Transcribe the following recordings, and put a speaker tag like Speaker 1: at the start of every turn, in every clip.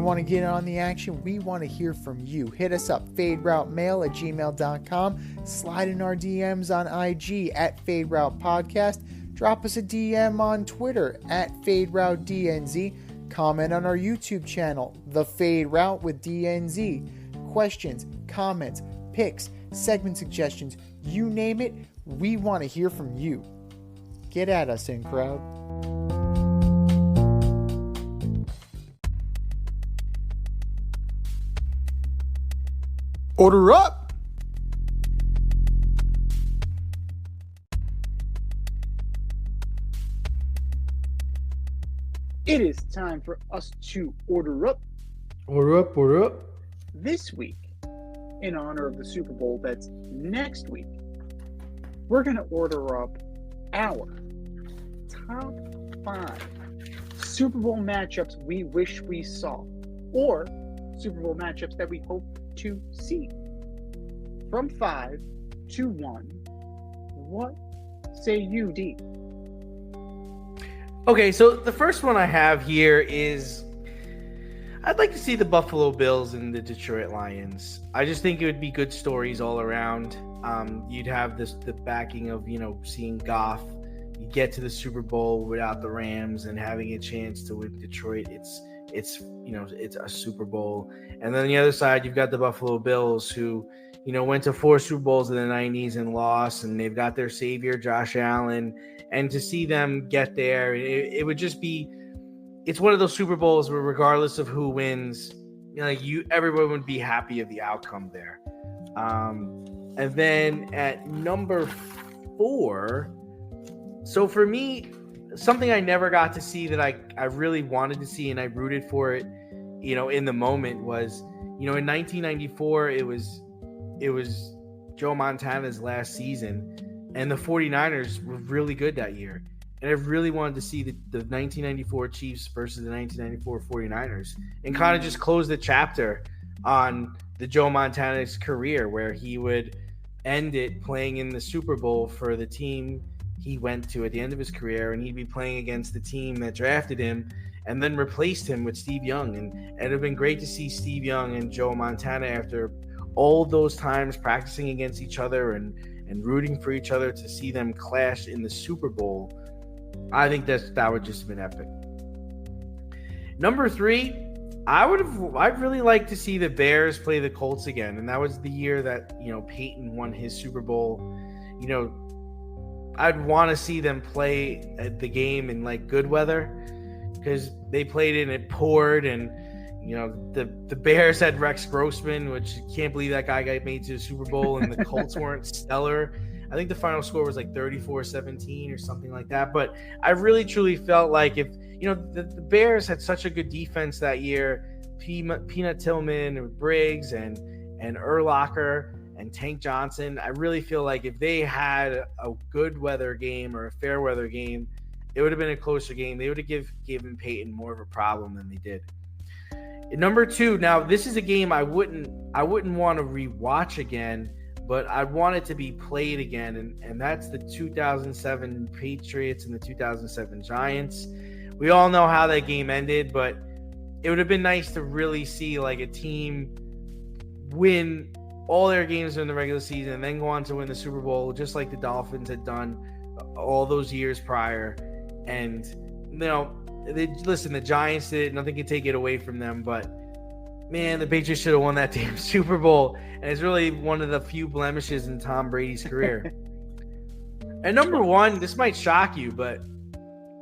Speaker 1: You want to get on the action? We want to hear from you. Hit us up, faderoutemail@gmail.com. Slide in our DMs on IG @FadeRoutePodcast. Drop us a DM on Twitter @FadeRouteDNZ. Comment on our YouTube channel, The Fade Route with DNZ. Questions, comments, picks, segment suggestions, you name it, we want to hear from you. Get at us, in crowd. Order up!
Speaker 2: It is time for us to order up.
Speaker 3: Order up, order up.
Speaker 2: This week, in honor of the Super Bowl that's next week, we're going to order up our top 5 Super Bowl matchups we wish we saw, or Super Bowl matchups that we hope to see. From 5 to 1, what say you, D?
Speaker 3: Okay, so the first one I have here is I'd like to see the Buffalo Bills and the Detroit Lions. I just think it would be good stories all around. You'd have the backing of, seeing Goff. You get to the Super Bowl without the Rams and having a chance to win Detroit. It's a Super Bowl. And then the other side, you've got the Buffalo Bills who, went to 4 Super Bowls in the 90s and lost, and they've got their savior, Josh Allen. And to see them get there, it would just be, it's one of those Super Bowls where regardless of who wins, everyone would be happy of the outcome there. And then at number 4, so for me, something I never got to see that I really wanted to see and I rooted for it, in the moment was, in 1994, it was Joe Montana's last season. And the 49ers were really good that year. And I really wanted to see the 1994 Chiefs versus the 1994 49ers and kind of just close the chapter on the Joe Montana's career, where he would end it playing in the Super Bowl for the team he went to at the end of his career, and he'd be playing against the team that drafted him and then replaced him with Steve Young. And it would have been great to see Steve Young and Joe Montana after all those times practicing against each other and rooting for each other, to see them clash in the Super Bowl. I think that would just have been epic. Number 3, I'd really like to see the Bears play the Colts again. And that was the year that, Peyton won his Super Bowl. I'd want to see them play the game in good weather, because they played it and it poured, and the Bears had Rex Grossman, which can't believe that guy got made to the Super Bowl, and the Colts weren't stellar. I think the final score was 34-17 or something like that. But I really truly felt like if, the Bears had such a good defense that year, Peanut Tillman and Briggs and Urlacher and Tank Johnson, I really feel like if they had a good weather game or a fair weather game, it would have been a closer game. They would have given Peyton more of a problem than they did. Number 2, now this is a game I wouldn't want to rewatch again, but I want it to be played again, and that's the 2007 Patriots and the 2007 Giants. We all know how that game ended, but it would have been nice to really see a team win all their games in the regular season and then go on to win the Super Bowl, just like the Dolphins had done all those years prior. And listen, the Giants did, nothing can take it away from them, but man, the Patriots should have won that damn Super Bowl. And it's really one of the few blemishes in Tom Brady's career. And number 1, this might shock you, but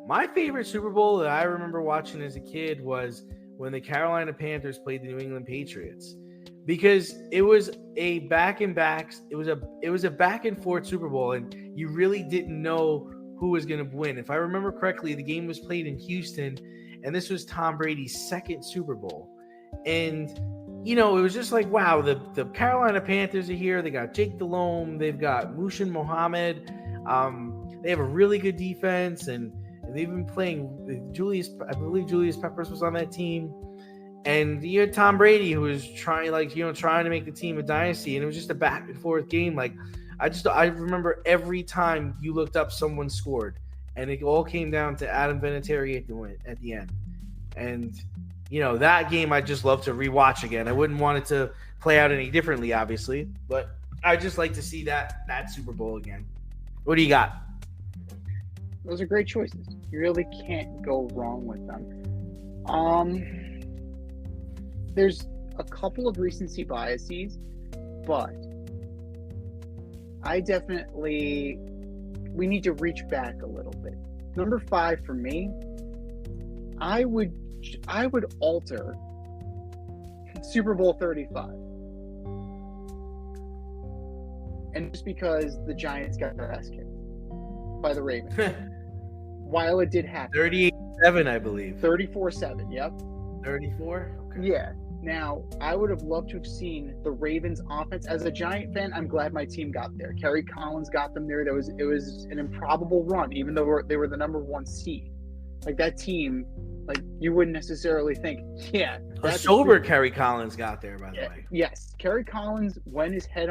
Speaker 3: my favorite Super Bowl that I remember watching as a kid was when the Carolina Panthers played the New England Patriots, because it was a back and forth Super Bowl, and you really didn't know who was going to win. If I remember correctly, the game was played in Houston, and this was Tom Brady's 2nd Super Bowl. And, it was just wow, the Carolina Panthers are here. They got Jake Delhomme. They've got Mushin Mohammed. They have a really good defense, and they've been playing I believe Julius Peppers was on that team. And you had Tom Brady, who was trying to make the team a dynasty, and it was just a back and forth game. I remember every time you looked up, someone scored, and it all came down to Adam Vinatieri at the end. And that game I just love to rewatch again. I wouldn't want it to play out any differently, obviously, but I just like to see that Super Bowl again. What do you got?
Speaker 2: Those are great choices. You really can't go wrong with them. There's a couple of recency biases, but we need to reach back a little bit. Number 5 for me, I would alter Super Bowl 35. And just because the Giants got their ass kicked by the Ravens. While it did happen.
Speaker 3: 38-7, I believe.
Speaker 2: 34-7, yep.
Speaker 3: 34? Okay.
Speaker 2: Yeah. Now, I would have loved to have seen the Ravens offense. As a Giant fan, I'm glad my team got there. Kerry Collins got them there. It was an improbable run, even though they were the number 1 seed. Like, that team, like, you wouldn't necessarily think, yeah.
Speaker 3: A sober Kerry Collins got there, by the way.
Speaker 2: Yes. Kerry Collins, when his head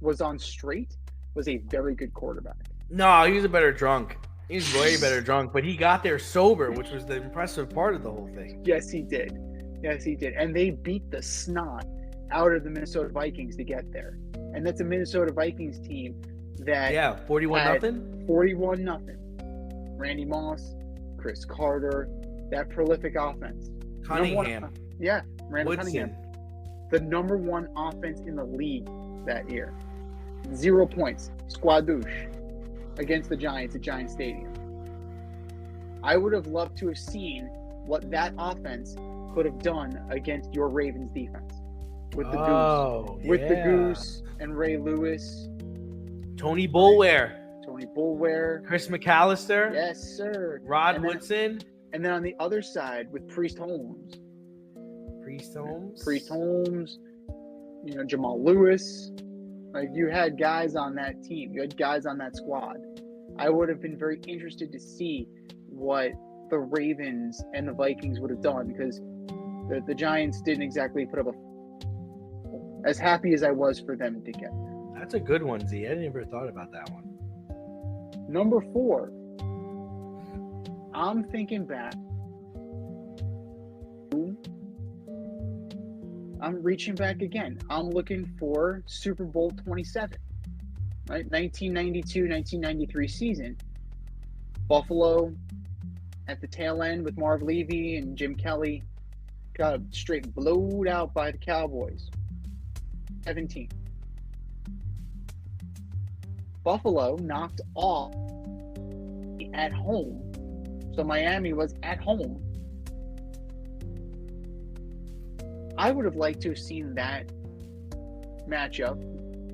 Speaker 2: was on straight, was a very good quarterback.
Speaker 3: No, he was a better drunk. He's way better drunk, but he got there sober, which was the impressive part of the whole thing.
Speaker 2: Yes, he did. And they beat the snot out of the Minnesota Vikings to get there. And that's a Minnesota Vikings team that
Speaker 3: 41-0.
Speaker 2: 41-0. Randy Moss, Chris Carter, that prolific offense.
Speaker 3: Cunningham.
Speaker 2: Randall
Speaker 3: Woodson.
Speaker 2: Cunningham. The number 1 offense in the league that year. 0 points. Squadouche. Against the Giants at Giant Stadium. I would have loved to have seen what that offense could have done against your Ravens defense. With the Goose. With the Goose and Ray Lewis.
Speaker 3: Tony Boulware.
Speaker 2: Chris
Speaker 3: McAllister.
Speaker 2: Yes, sir.
Speaker 3: Rod Woodson.
Speaker 2: And then on the other side with Priest Holmes. Jamal Lewis. Like, you had guys on that team. You had guys on that squad. I would have been very interested to see what the Ravens and the Vikings would have done, because the Giants didn't exactly put up as happy as I was for them to get there.
Speaker 3: That's a good one, Z. I never thought about that one.
Speaker 2: Number 4. I'm thinking back. I'm reaching back again. I'm looking for Super Bowl 27, right? 1992-1993 season. Buffalo at the tail end with Marv Levy and Jim Kelly got straight blowed out by the Cowboys. 17. Buffalo knocked off at home. So Miami was at home. I would have liked to have seen that matchup,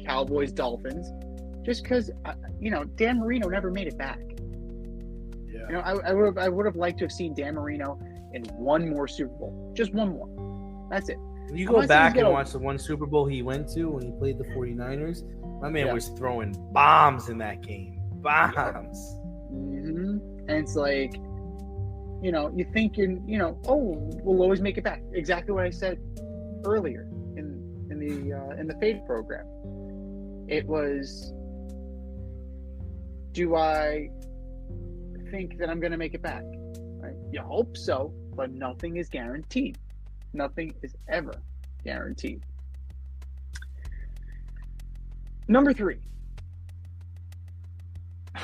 Speaker 2: Cowboys-Dolphins, just because, Dan Marino never made it back. Yeah. I would have liked to have seen Dan Marino in one more Super Bowl. Just one more. That's it.
Speaker 3: You go back and watch the one Super Bowl he went to when he played the 49ers, my man was throwing bombs in that game. Bombs.
Speaker 2: Mm-hmm. And it's like, you think we'll always make it back. Exactly what I said earlier in the Fade program. It was, do I think that I'm going to make it back? Right? You hope so, but nothing is guaranteed. Nothing is ever guaranteed. Number 3.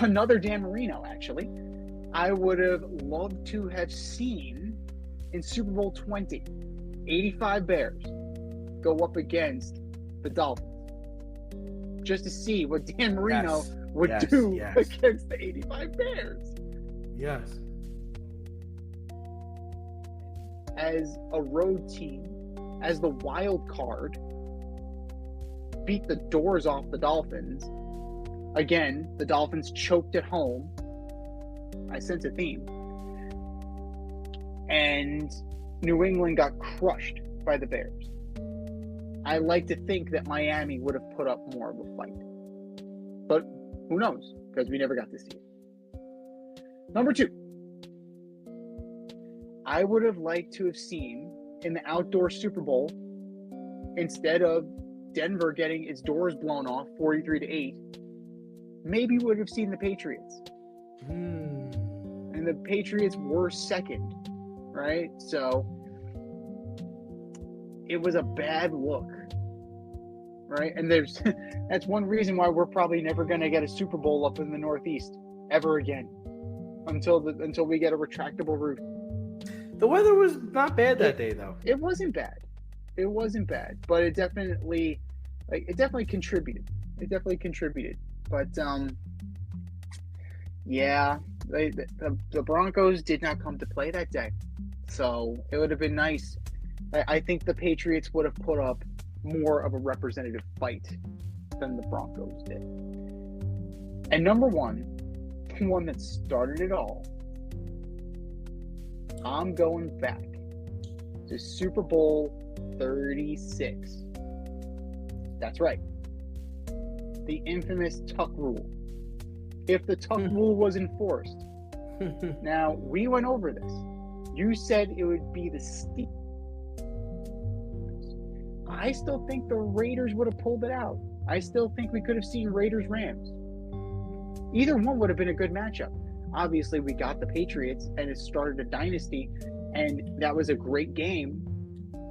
Speaker 2: Another Dan Marino, actually. I would have loved to have seen in Super Bowl 20, 85 Bears go up against the Dolphins. Just to see what Dan Marino would do against the 85 Bears.
Speaker 3: Yes.
Speaker 2: As a road team, as the wild card, beat the doors off the Dolphins. Again, the Dolphins choked at home. I sense a theme. And New England got crushed by the Bears. I like to think that Miami would have put up more of a fight. But who knows? Because we never got to see it. Number 2. I would have liked to have seen in the outdoor Super Bowl, instead of Denver getting its doors blown off 43-8, maybe would have seen the Patriots. And the Patriots were second, right? So it was a bad look, right? And that's one reason why we're probably never going to get a Super Bowl up in the Northeast ever again until we get a retractable roof.
Speaker 3: The weather was not bad that day, though.
Speaker 2: It wasn't bad. It wasn't bad, but it definitely contributed. But yeah, the Broncos did not come to play that day, so it would have been nice. I think the Patriots would have put up more of a representative fight than the Broncos did. And number one, the one that started it all, I'm going back to Super Bowl 36. That's right. The infamous Tuck rule. If the Tuck rule was enforced. Now, we went over this. You said it would be the Steelers. I still think the Raiders would have pulled it out. I still think we could have seen Raiders-Rams. Either one would have been a good matchup. Obviously, we got the Patriots, and it started a dynasty, and that was a great game.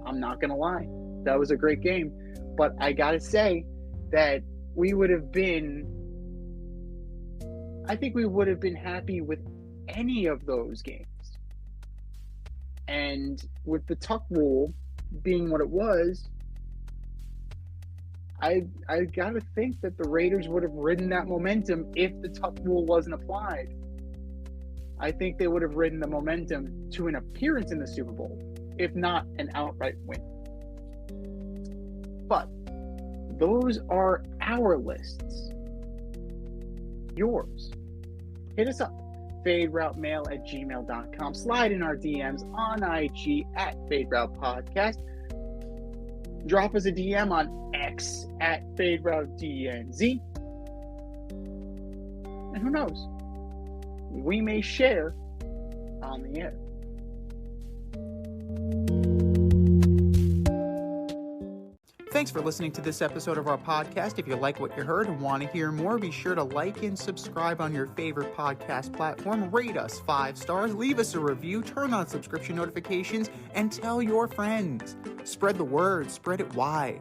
Speaker 2: I'm not going to lie. That was a great game. But I got to say that I think we would have been happy with any of those games. And with the Tuck rule being what it was, I got to think that the Raiders would have ridden that momentum if the Tuck rule wasn't applied. I think they would have ridden the momentum to an appearance in the Super Bowl, if not an outright win. But those are our lists. Yours. Hit us up. FadeRouteMail@gmail.com. Slide in our DMs on IG at FadeRoutePodcast. Drop us a DM on X at FadeRouteDNZ. And who knows? We may share on the air.
Speaker 1: Thanks for listening to this episode of our podcast. If you like what you heard and want to hear more, be sure to like and subscribe on your favorite podcast platform. Rate us 5 stars, leave us a review, turn on subscription notifications, and tell your friends. Spread the word, spread it wide.